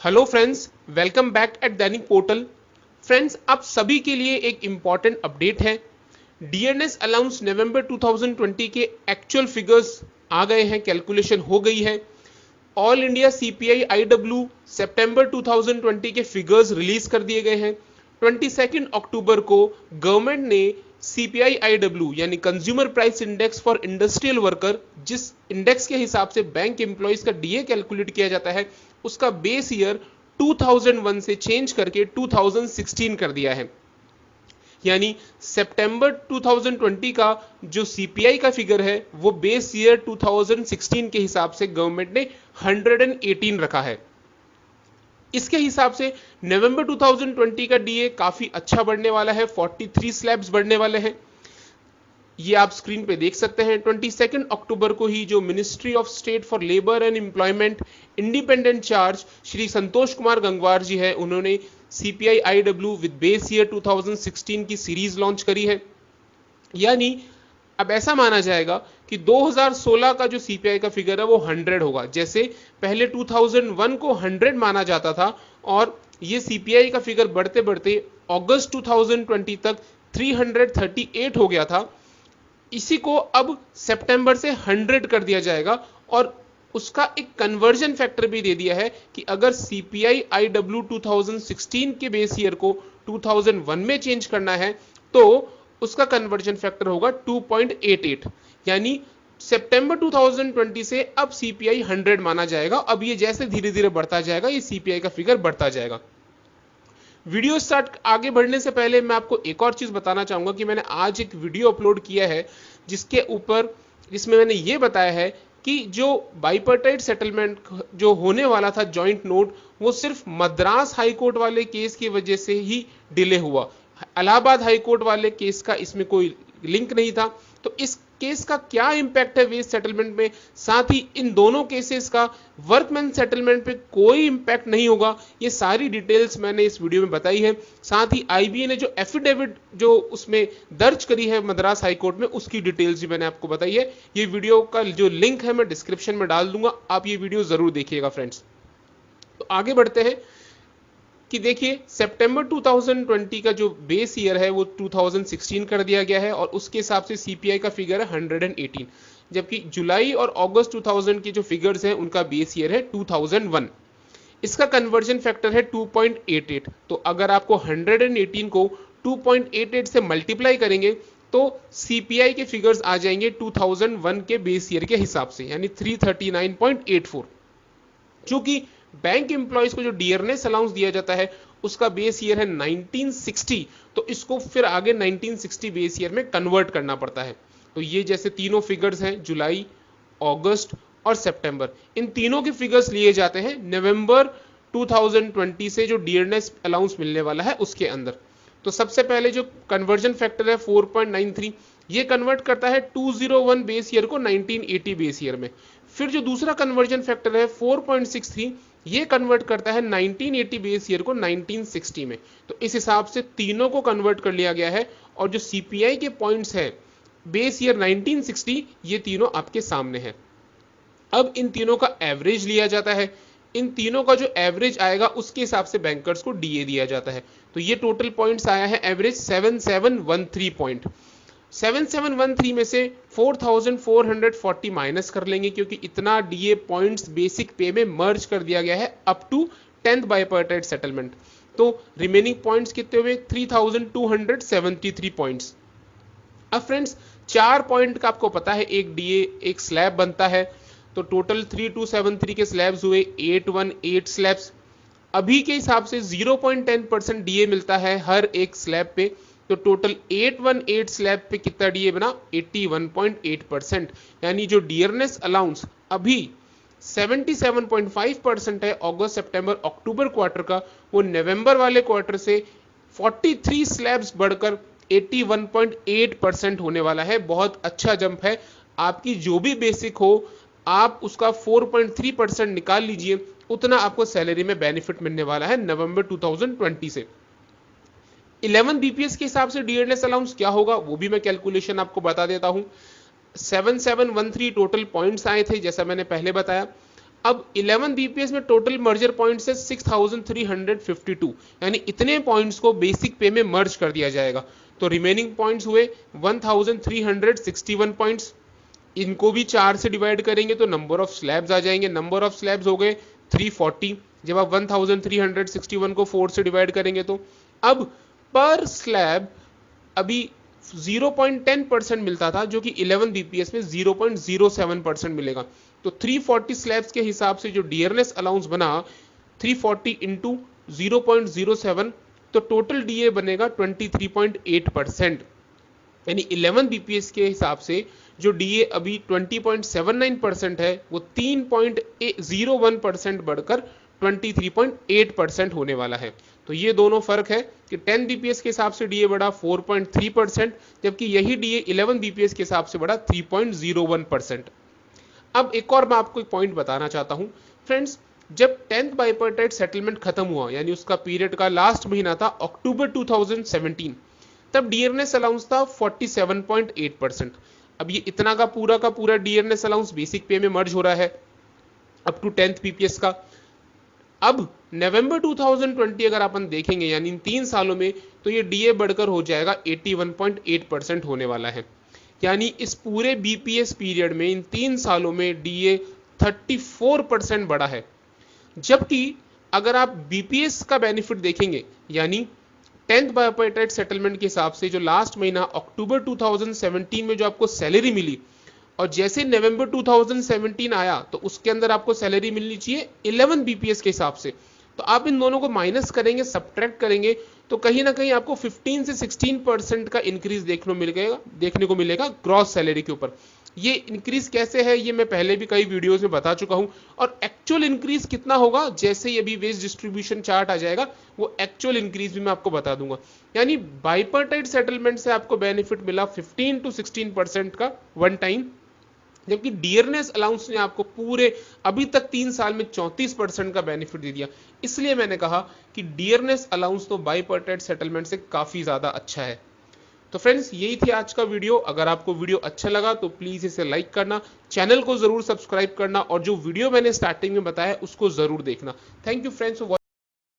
Hello friends, welcome back at Dainik portal. Friends, आप सभी के लिए एक इंपॉर्टेंट अपडेट है। डीएनएस अलाउंस नवंबर 2020 के एक्चुअल फिगर्स आ गए हैं, कैलकुलेशन हो गई है। ऑल इंडिया सीपीआई आईडब्ल्यू सितंबर 2020 के फिगर्स रिलीज कर दिए गए हैं। 22 अक्टूबर को गवर्नमेंट ने सीपीआई आईडब्ल्यू यानी consumer price index for industrial worker, जिस इंडेक्स के हिसाब से बैंक एम्प्लॉइज का डीए कैलकुलेट किया जाता है, उसका बेस ईयर 2001 से चेंज करके 2016 कर दिया है। यानी सितंबर 2020 का जो सीपीआई का फिगर है वो बेस ईयर 2016 के हिसाब से गवर्नमेंट ने 118 रखा है। इसके हिसाब से नवंबर 2020 का डीए काफी अच्छा बढ़ने वाला है, 43 स्लैब्स बढ़ने वाले हैं। ये आप स्क्रीन पे देख सकते हैं। 22 अक्टूबर को ही जो ministry of state for labour and employment independent charge Shri Santosh Kumar Gangwar ji है, उन्होंने CPI IW with base year 2016 की सीरीज लॉन्च करी है। यानी अब ऐसा माना जाएगा कि 2016 का जो सीपीआई का फिगर है वो 100 होगा। जैसे पहले 2001 को 100 माना जाता था और ये सीपीआई का फिगर बढ़ते बढ़ते अगस्त 2020 तक 338 हो गया था। इसी को अब सितंबर से 100 कर दिया जाएगा और उसका एक कन्वर्जन फैक्टर भी दे दिया है कि अगर सीपीआई आईडब्ल्यू 2016 के बेस ईयर को 2001 में चेंज करना है तो उसका कन्वर्जन फैक्टर होगा 2.88। यानी सितंबर 2020 से अब सीपीआई 100 माना जाएगा। अब ये जैसे धीरे धीरे बढ़ता जाएगा, ये सीपीआई का फिगर बढ़ता जाएगा। वीडियो स्टार्ट आगे बढ़ने से पहले मैं आपको एक और चीज बताना चाहूंगा कि मैंने आज एक वीडियो अपलोड किया है जिसमें मैंने ये बताया है कि जो बाइपर्टाइट सेटलमेंट जो होने वाला था जॉइंट नोट, वो सिर्फ मद्रास हाईकोर्ट वाले केस की वजह से ही डिले हुआ। इलाहाबाद हाईकोर्ट वाले केस का इसमें कोई लिंक नहीं था। तो इस केस का क्या इंपैक्ट है वेस्ट सेटलमेंट में, साथ ही इन दोनों केसेस का वर्कमैन सेटलमेंट पे कोई इंपैक्ट नहीं होगा, ये सारी डिटेल्स मैंने इस वीडियो में बताई है। साथ ही आईबीए ने जो एफिडेविट जो उसमें दर्ज करी है मद्रास हाईकोर्ट में, उसकी डिटेल्स भी मैंने आपको बताई है। ये वीडियो का जो लिंक है मैं डिस्क्रिप्शन में डाल दूंगा, आप ये वीडियो जरूर देखिएगा फ्रेंड्स। तो आगे बढ़ते हैं कि देखिए सितंबर 2020 का जो बेस ईयर है वो 2016 कर दिया गया है और उसके हिसाब से सीपीआई का फिगर है 118, जबकि जुलाई और अगस्त 2000 के जो फिगर्स हैं उनका बेस ईयर है 2001। इसका कन्वर्जन फैक्टर है 2.88। तो अगर आपको 118 को 2.88 से मल्टीप्लाई करेंगे तो सीपीआई के फिगर्स आ जाएंगे 2001 के बेस ईयर के हिसाब से, यानी 339.84। चूंकि बैंक एम्प्लॉइज को जो डियरनेस अलाउंस दिया जाता है उसका बेस ईयर है 1960, तो इसको फिर आगे 1960 बेस ईयर में कन्वर्ट करना पड़ता है। तो ये जैसे तीनों फिगर्स हैं, जुलाई, अगस्त और सितंबर, इन तीनों के फिगर्स लिए जाते हैं नवंबर 2020 से जो डियरनेस अलाउंस मिलने वाला है उसके अंदर। तो सबसे पहले जो कन्वर्जन फैक्टर है 4.93, ये कन्वर्ट करता है 201 बेस ईयर को 1980 बेस ईयर में। फिर जो दूसरा कन्वर्जन फैक्टर है 4.63, ये कन्वर्ट करता है 1980 बेस ईयर को 1960 में। तो इस हिसाब से तीनों को कन्वर्ट कर लिया गया है और जो सीपीआई के पॉइंट्स है बेस ईयर 1960, ये तीनों आपके सामने है। अब इन तीनों का एवरेज लिया जाता है। इन तीनों का जो एवरेज आएगा उसके हिसाब से बैंकर्स को डीए दिया जाता है। तो ये टोटल पॉइंट्स आया है एवरेज 7713 पॉइंट। 7713 में से 4440 माइनस कर लेंगे क्योंकि इतना डीए पॉइंट्स बेसिक पे में मर्ज कर दिया गया है up to 10th bipartite settlement. तो रिमेनिंग पॉइंट्स कितने हुए? 3273 पॉइंट्स। अब फ्रेंड्स 4 पॉइंट का आपको पता है एक डीए एक स्लैब बनता है, तो टोटल 3273 के स्लैब्स हुए 818 स्लैब्स। अभी के हिसाब से 0.10% डीए मिलता है हर एक स्लैब पे, तो टोटल 818 स्लैब पे कितना डीए बना? 81.8%। यानी जो डियरनेस अलाउंस अभी 77.5% है अगस्त सितंबर अक्टूबर क्वार्टर का, वो नवंबर वाले क्वार्टर से 43 स्लैब्स बढ़कर 81.8% होने वाला है। बहुत अच्छा जंप है। आपकी जो भी बेसिक हो आप उसका 4.3% निकाल लीजिए, उतना आपको सैलरी में बेनिफिट मिलने वाला है नवंबर 2020 से। 11 बीपीएस के हिसाब से डियरनेस अलाउंस क्या होगा वो भी मैं कैलकुलेशन आपको बता देता हूं। 7713 टोटल पॉइंट्स आए थे जैसा मैंने पहले बताया। अब 11 बीपीएस में टोटल मर्जर पॉइंट्स है 6352, यानी इतने पॉइंट्स को बेसिक पे में मर्ज कर दिया जाएगा। तो रिमेनिंग पॉइंट्स हुए 1361 पॉइंट्स। इनको भी 4 से डिवाइड करेंगे तो नंबर ऑफ स्लैब्स आ जाएंगे। नंबर ऑफ स्लैब्स हो गए 340। जब आप 1361 को 4 से डिवाइड करेंगे तो अब पर स्लैब अभी 0.10% मिलता था, जो कि 11 बीपीएस में 0.07% मिलेगा। तो 340 स्लैब्स के हिसाब से जो डियरनेस अलाउंस बना 340 इंटू 0.07, तो टोटल डीए बनेगा 23.8%। यानी 11 बीपीएस के हिसाब से जो डीए अभी 20.79% है वो 3.01% बढ़कर 23.8% होने वाला है। तो ये दोनों फर्क है कि 10 बीपीएस के हिसाब से डीए बढ़ा 4.3%, जबकि यही डीए 11 बीपीएस के हिसाब से बढ़ा 3.01%। अब एक और मैं आपको एक पॉइंट बताना चाहता हूं फ्रेंड्स, जब 10th बाइपर्टाइट सेटलमेंट खत्म हुआ, यानी उसका पीरियड का लास्ट महीना था अक्टूबर 2017, तब डियरनेस अलाउंस था 47.8%। अब ये इतना का पूरा डियरनेस अलाउंस बेसिक पे में मर्ज हो रहा है अप टू 10th बीपीएस का। अब नवंबर 2020 अगर अपन देखेंगे, यानी इन 3 सालों में, तो ये डीए बढ़कर हो जाएगा 81.8% होने वाला है। यानी इस पूरे बीपीएस पीरियड में इन 3 सालों में डीए 34% बढ़ा है। जबकि अगर आप बीपीएस का बेनिफिट देखेंगे, यानी 10th बाइपर्टाइट सेटलमेंट के हिसाब से जो लास्ट महीना अक्टूबर 2017 में जो आपको सैलरी मिली, और जैसे नवंबर 2017 आया तो उसके अंदर आपको सैलरी मिलनी चाहिए 11 बीपीएस के हिसाब से। तो आप इन दोनों को माइनस करेंगे, सब्ट्रैक्ट करेंगे, तो कहीं ना कहीं आपको 15 से 16% का इंक्रीज देखने को मिलेगा ग्रॉस सैलरी के ऊपर। ये इंक्रीज कैसे है ये मैं पहले भी कई वीडियोस में बता चुका हूं, और एक्चुअल इंक्रीज कितना होगा जैसे ही अभी वेज डिस्ट्रीब्यूशन चार्ट आ जाएगा वो एक्चुअल इंक्रीज भी मैं आपको बता दूंगा। यानी बाइपर्टाइट सेटलमेंट से आपको बेनिफिट मिला 15 to 16% का वन टाइम, जबकि डियरनेस अलाउंस ने आपको पूरे अभी तक 3 साल में 34% का बेनिफिट दे दिया। इसलिए मैंने कहा कि डियरनेस अलाउंस तो बाइपर्टाइट सेटलमेंट से काफी ज्यादा अच्छा है। तो फ्रेंड्स, यही थी आज का वीडियो। अगर आपको वीडियो अच्छा लगा तो प्लीज इसे लाइक करना, चैनल को जरूर सब्सक्राइब करना, और जो वीडियो मैंने स्टार्टिंग में बताया उसको जरूर देखना। Thank you friends.